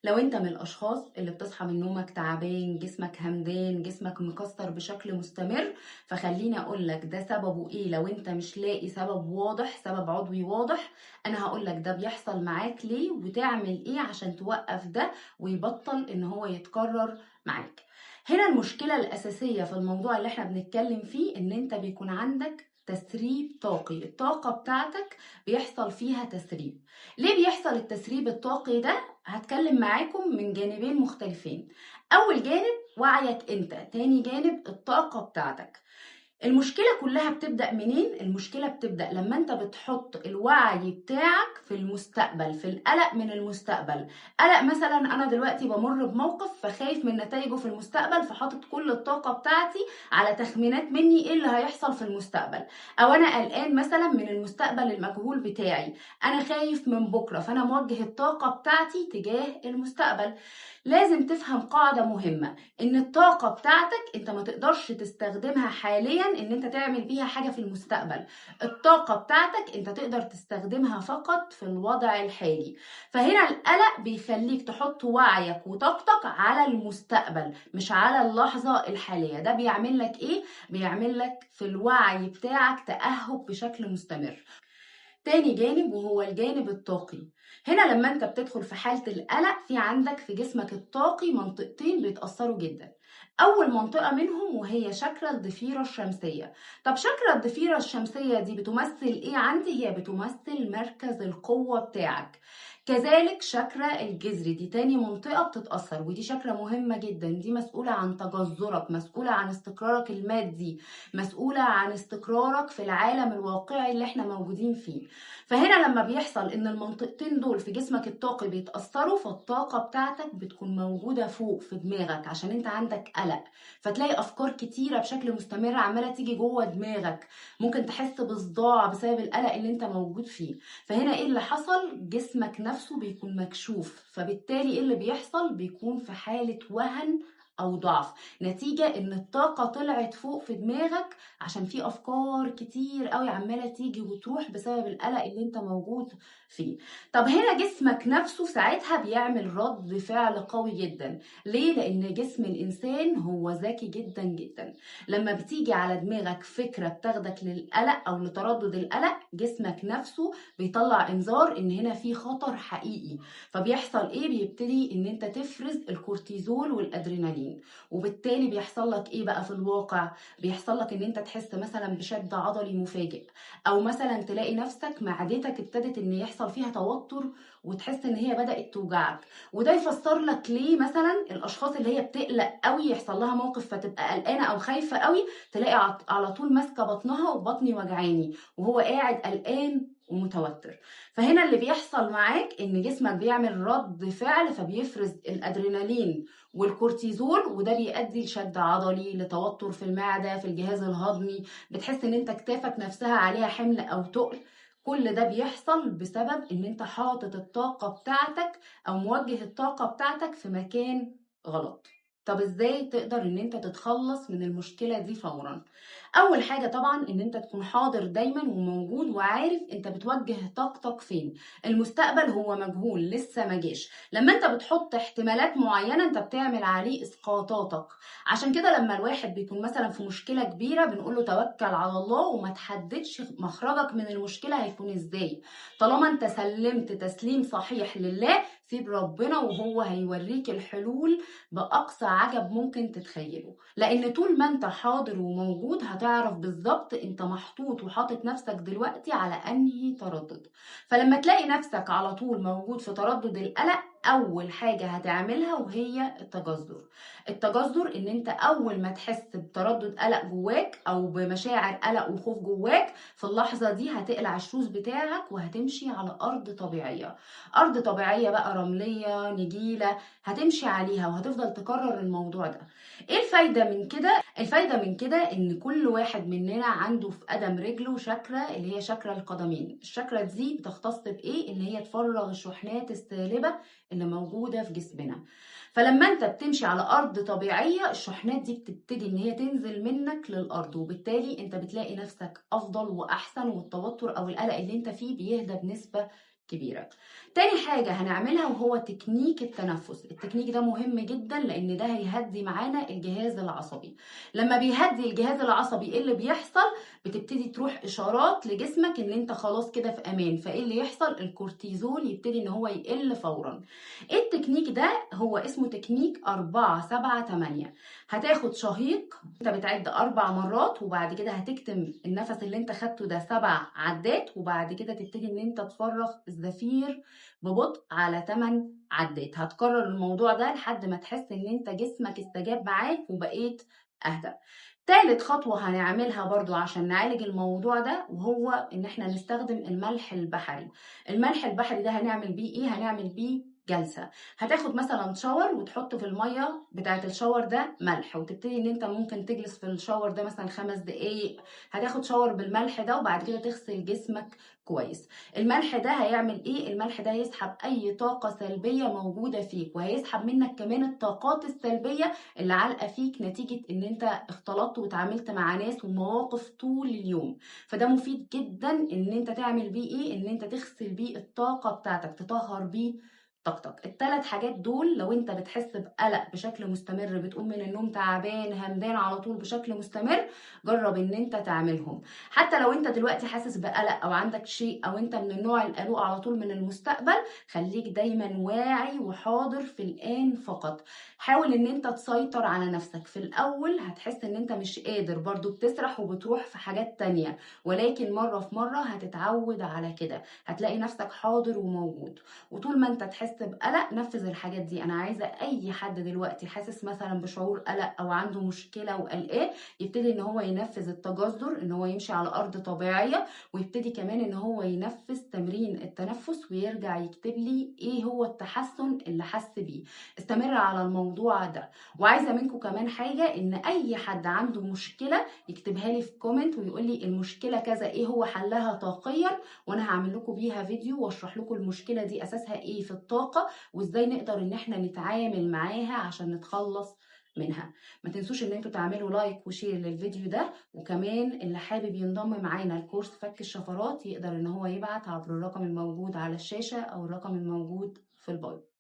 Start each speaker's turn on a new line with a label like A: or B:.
A: لو انت من الاشخاص اللي بتصحى من نومك تعبان، جسمك همدان، جسمك مكسر بشكل مستمر، فخليني اقولك ده سببه ايه. لو انت مش لاقي سبب واضح، سبب عضوي واضح، انا هقولك ده بيحصل معاك ليه وتعمل ايه عشان توقف ده ويبطل ان هو يتكرر معاك. هنا المشكلة الأساسية في الموضوع اللي احنا بنتكلم فيه إن أنت بيكون عندك تسريب طاقي. الطاقة بتاعتك بيحصل فيها تسريب. ليه بيحصل التسريب الطاقي ده؟ هتكلم معاكم من جانبين مختلفين. أول جانب وعيك أنت، تاني جانب الطاقة بتاعتك. المشكلة كلها بتبدأ منين؟ المشكلة بتبدأ لما انت بتحط الوعي بتاعك في المستقبل، في القلق من المستقبل. قلق مثلا انا دلوقتي بمر بموقف فخايف من نتائجه في المستقبل، فحاطط كل الطاقة بتاعتي على تخمينات مني ايه اللي هيحصل في المستقبل. او انا قلقان مثلا من المستقبل المجهول بتاعي، انا خايف من بكرة، فانا موجه الطاقة بتاعتي تجاه المستقبل. لازم تفهم قاعدة مهمة، ان الطاقة بتاعتك انت ما تقدرش تستخدمها حاليا ان انت تعمل بيها حاجة في المستقبل. الطاقة بتاعتك انت تقدر تستخدمها فقط في الوضع الحالي. فهنا القلق بيخليك تحط وعيك وطاقتك على المستقبل مش على اللحظة الحالية. ده بيعمل لك ايه؟ بيعمل لك في الوعي بتاعك تأهب بشكل مستمر. تاني جانب وهو الجانب الطاقي. هنا لما انت بتدخل في حالة القلق، في عندك في جسمك الطاقي منطقتين بيتأثروا جدا. أول منطقة منهم وهي شاكرا الضفيرة الشمسية. طب شاكرا الضفيرة الشمسية دي بتمثل إيه عندي؟ هي بتمثل مركز القوة بتاعك. كذلك شاكرا الجذر دي تاني منطقة بتتأثر، ودي شاكرا مهمة جدا. دي مسؤولة عن تجذرك، مسؤولة عن استقرارك المادي، مسؤولة عن استقرارك في العالم الواقعي اللي احنا موجودين فيه. فهنا لما بيحصل ان المنطقتين دول في جسمك الطاقي بيتأثروا، فالطاقة بتاعتك بتكون موجودة فوق في دماغك عشان انت عندك قلق. فتلاقي افكار كتيرة بشكل مستمر عمالة تيجي جوه دماغك، ممكن تحس بصداع بسبب القلق اللي انت موجود فيه. فهنا ايه اللي حصل؟ جسمك نفسه بيكون مكشوف، فبالتالي ايه اللي بيحصل؟ بيكون في حالة وهن او ضعف، نتيجة ان الطاقة طلعت فوق في دماغك عشان في افكار كتير قوي عمالة تيجي وتروح بسبب القلق اللي انت موجود فيه. طب هنا جسمك نفسه ساعتها بيعمل رد فعل قوي جدا. ليه؟ لان جسم الانسان هو ذكي جدا جدا. لما بتيجي على دماغك فكرة بتاخدك للقلق او لتردد القلق، جسمك نفسه بيطلع انذار ان هنا في خطر حقيقي. فبيحصل ايه؟ بيبتدي ان انت تفرز الكورتيزول والادرينالين. وبالتالي بيحصل لك ايه بقى في الواقع؟ بيحصل لك ان انت تحس مثلا بشد عضلي مفاجئ، او مثلا تلاقي نفسك معدتك ابتدت ان يحصل فيها توتر وتحس ان هي بدأت توجعك. وده يفسر لك ليه مثلا الاشخاص اللي هي بتقلق قوي يحصل لها موقف فتبقى قلقانه او خايفه قوي، تلاقي على طول ماسكه بطنها وبطني وجعاني وهو قاعد قلقان ومتوتر. فهنا اللي بيحصل معاك ان جسمك بيعمل رد فعل، فبيفرز الادرينالين والكورتيزول، وده بيؤدي لشد عضلي، لتوتر في المعدة، في الجهاز الهضمي، بتحس ان انت كتافك نفسها عليها حمل او تقل. كل ده بيحصل بسبب ان انت حاطط الطاقة بتاعتك او موجه الطاقة بتاعتك في مكان غلط. طب ازاي تقدر ان انت تتخلص من المشكلة دي فورا؟ اول حاجة طبعا ان انت تكون حاضر دايما وموجود وعارف انت بتوجه طاقتك فين. المستقبل هو مجهول لسه ما جاش. لما انت بتحط احتمالات معينة انت بتعمل عليه اسقاطاتك. عشان كده لما الواحد بيكون مثلا في مشكلة كبيرة بنقول له توكل على الله وما تحددش مخرجك من المشكلة هيكون ازاي. طالما انت سلمت تسليم صحيح لله، سيب ربنا وهو هيوريك الحلول بأقصى عجب ممكن تتخيله. لأن طول ما انت حاضر وموجود هتعرف بالظبط انت محطوط وحاطط نفسك دلوقتي على أنهي تردد. فلما تلاقي نفسك على طول موجود في تردد القلق، أول حاجة هتعملها وهي التجذر. التجذر إن أنت أول ما تحس بتردد قلق جواك أو بمشاعر قلق وخوف جواك، في اللحظة دي هتقلع الشوز بتاعك وهتمشي على أرض طبيعية. أرض طبيعية بقى رملية نجيلة، هتمشي عليها وهتفضل تكرر الموضوع ده. ايه الفايدة من كده؟ الفايدة من كده ان كل واحد مننا عنده في قدم رجله شاكرا اللي هي شاكرا القدمين. الشاكرا دي بتختص بايه؟ ان هي تفرغ الشحنات السالبة اللي موجودة في جسمنا. فلما انت بتمشي على ارض طبيعية، الشحنات دي بتبتدي ان هي تنزل منك للارض، وبالتالي انت بتلاقي نفسك افضل واحسن، والتوتر او القلق اللي انت فيه بيهدى بنسبة كبيرة. تاني حاجة هنعملها وهو تكنيك التنفس. التكنيك ده مهم جدا لان ده هيهدي معانا الجهاز العصبي. لما بيهدي الجهاز العصبي ايه اللي بيحصل؟ بتبتدي تروح اشارات لجسمك ان انت خلاص كده في امان، فايه اللي يحصل؟ الكورتيزول يبتدي ان هو يقل فورا. التكنيك ده هو اسمه تكنيك 4-7-8. هتاخد شهيق، انت بتعد 4 مرات وبعد كده هتكتم النفس اللي انت خدته ده 7 عدات، وبعد كده تبتدي ان انت تفرغ الزفير ببطء على 8 عدات. هتكرر الموضوع ده لحد ما تحس ان انت جسمك استجاب معاك وبقيت اهدى. تالت خطوة هنعملها برضو عشان نعالج الموضوع ده وهو ان احنا نستخدم الملح البحري. الملح البحري ده هنعمل بيه ايه؟ هنعمل بيه جلسة. هتاخد مثلا شاور وتحط في المية بتاعة الشاور ده ملح، وتبتدي ان انت ممكن تجلس في الشاور ده مثلا 5 دقايق. هتاخد شاور بالملح ده وبعد كده تغسل جسمك كويس. الملح ده هيعمل ايه؟ الملح ده هيسحب اي طاقة سلبية موجودة فيك، وهيسحب منك كمان الطاقات السلبية اللي عالقة فيك نتيجة ان انت اختلطت وتعاملت مع ناس ومواقف طول اليوم. فده مفيد جدا ان انت تعمل بيه ايه؟ ان انت تغسل بيه الطاقة بتاعتك، تطهر بيه طاقتك. الثلاث حاجات دول لو انت بتحس بقلق بشكل مستمر، بتقوم من النوم تعبان همدان على طول بشكل مستمر، جرب ان انت تعملهم. حتى لو انت دلوقتي حاسس بقلق او عندك شيء او انت من النوع القلق على طول من المستقبل، خليك دايما واعي وحاضر في الآن فقط. حاول ان انت تسيطر على نفسك. في الاول هتحس ان انت مش قادر، برضو بتسرح وبتروح في حاجات تانية، ولكن مرة في مرة هتتعود على كده، هتلاقي نفسك حاضر وموجود. وطول ما انت تحس بقلق نفذ الحاجات دي. انا عايزة اي حد دلوقتي حاسس مثلا بشعور قلق او عنده مشكلة وقلقان يبتدي ان هو ينفذ التجذر، ان هو يمشي على ارض طبيعية، ويبتدي كمان ان هو ينفذ تمرين التنفس ويرجع يكتب لي ايه هو التحسن اللي حس بيه. استمر على الموضوع ده. وعايزة منكم كمان حاجة، ان اي حد عنده مشكلة يكتبها لي في كومنت ويقول لي المشكلة كذا ايه هو حلها طاقيا، وانا هعمل لكم بيها فيديو واشرح لكم المشكلة دي اساسها ايه في الطاقة، وازاي نقدر ان احنا نتعامل معاها عشان نتخلص منها. ما تنسوش ان انتوا تعملوا لايك وشير للفيديو ده، وكمان اللي حابب ينضم معانا لكورس فك الشفرات يقدر ان هو يبعت عبر الرقم الموجود على الشاشة او الرقم الموجود في البايو.